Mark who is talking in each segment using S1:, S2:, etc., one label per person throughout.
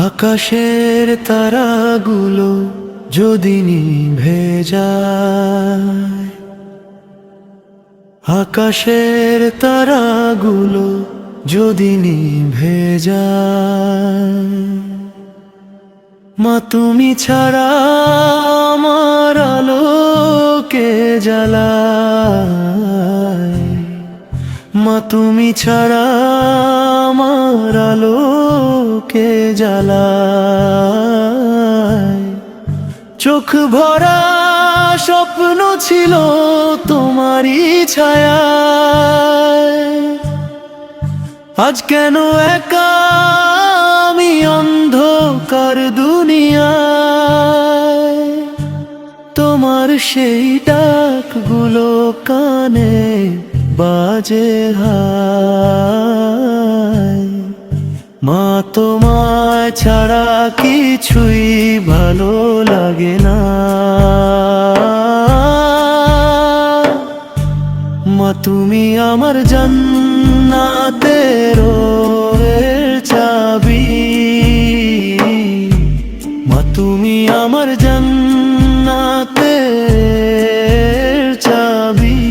S1: আকাশের তারাগুলো যদি নিভে যায়, আকাশের তারাগুলো যদি নিভে যায়, মা তুমি ছাড়া আমার আলোকে জ্বালায়, মা তুমি ছাড়া আমার আলোকে জ্বালায়। চোখ ভরা স্বপ্ন ছিল তোমারই ছায়ায়, আজ কেন একা আমি অন্ধকার দুনিয়ায়। তোমার সেই ডাকগুলো কানে বাজে হায়, মা তোমায় ছাড়া কিছুই ভালো লাগে না। মা তুমি আমার জান্নাতের চাবি, মা তুমি আমার জান্নাতের চাবি,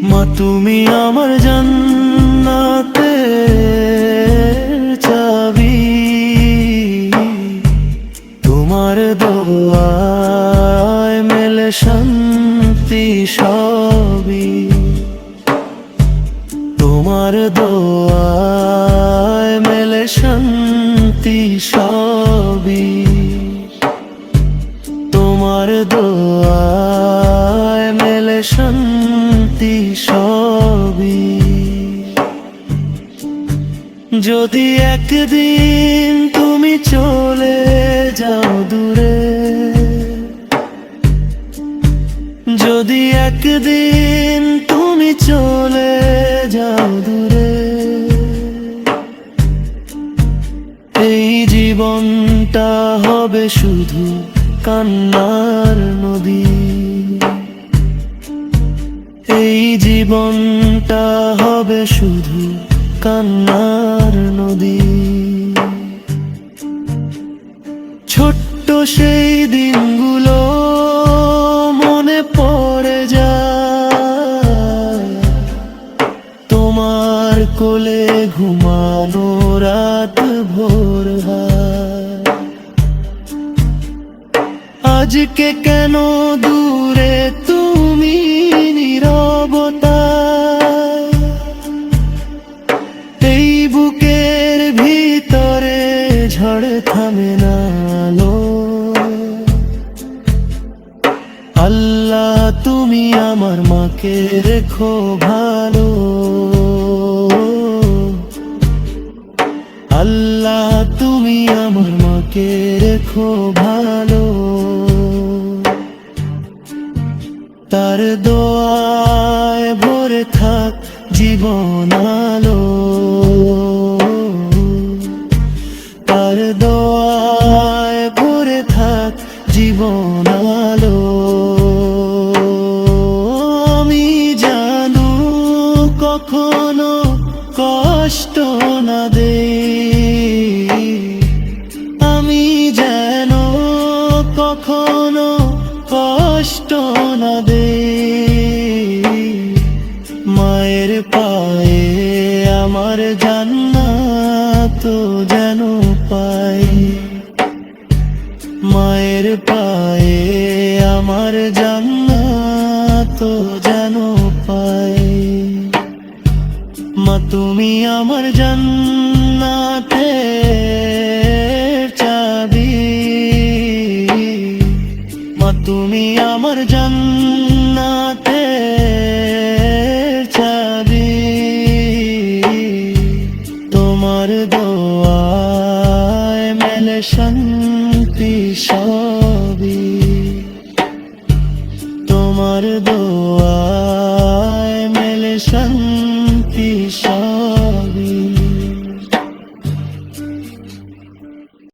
S1: মা তুমি আমার জান্নাতের চাবি। তোমার দোয়ায় মেলে শান্তি সবই, তোমার দোয়ায় মেলে শান্তি সবই, তোমার দোয়ায় মেলে শান্তি সবই। যদি একদিন তুমি চলে যাও দূরে, যদি একদিন তুমি চলে যাও দূরে, এই জীবনটা হবে শুধু কান্নার নদী, এই জীবনটা হবে শুধু কান্নার নদী। ছোট্ট সেই দিনগুলো মনে পড়ে যায়, তোমার কোলে ঘুমানো রাত ভোর হয়। আজকে কেন দূরে তুমি নীরবতায়, এই বুকের ভিতরে ঝড় থামে না আলো। আল্লাহ তুমি আমার মাকে রেখো ভালো, আল্লাহ তুমি আমার মাকে রেখো ভালো। তার দোয়ায় ভরে থাক জীবন আলো, তার দোয়ায় ভরে থাক জীবন আলো। আমি জানু কখনো কষ্ট না দেই, আমি যেন কখনো কষ্ট না দেই। মায়ের পায়ে আমার জান্নাত যেন পাই, মায়ের পায়ে আমার জান্নাত যেন পাই। মা তুমি আমার জান্নাতের চাবি, মা তুমি আমার জান্নাতের চাবি। তোমার দোয়ায় মেলে শান্তি সবই, তোমার দোয়ায়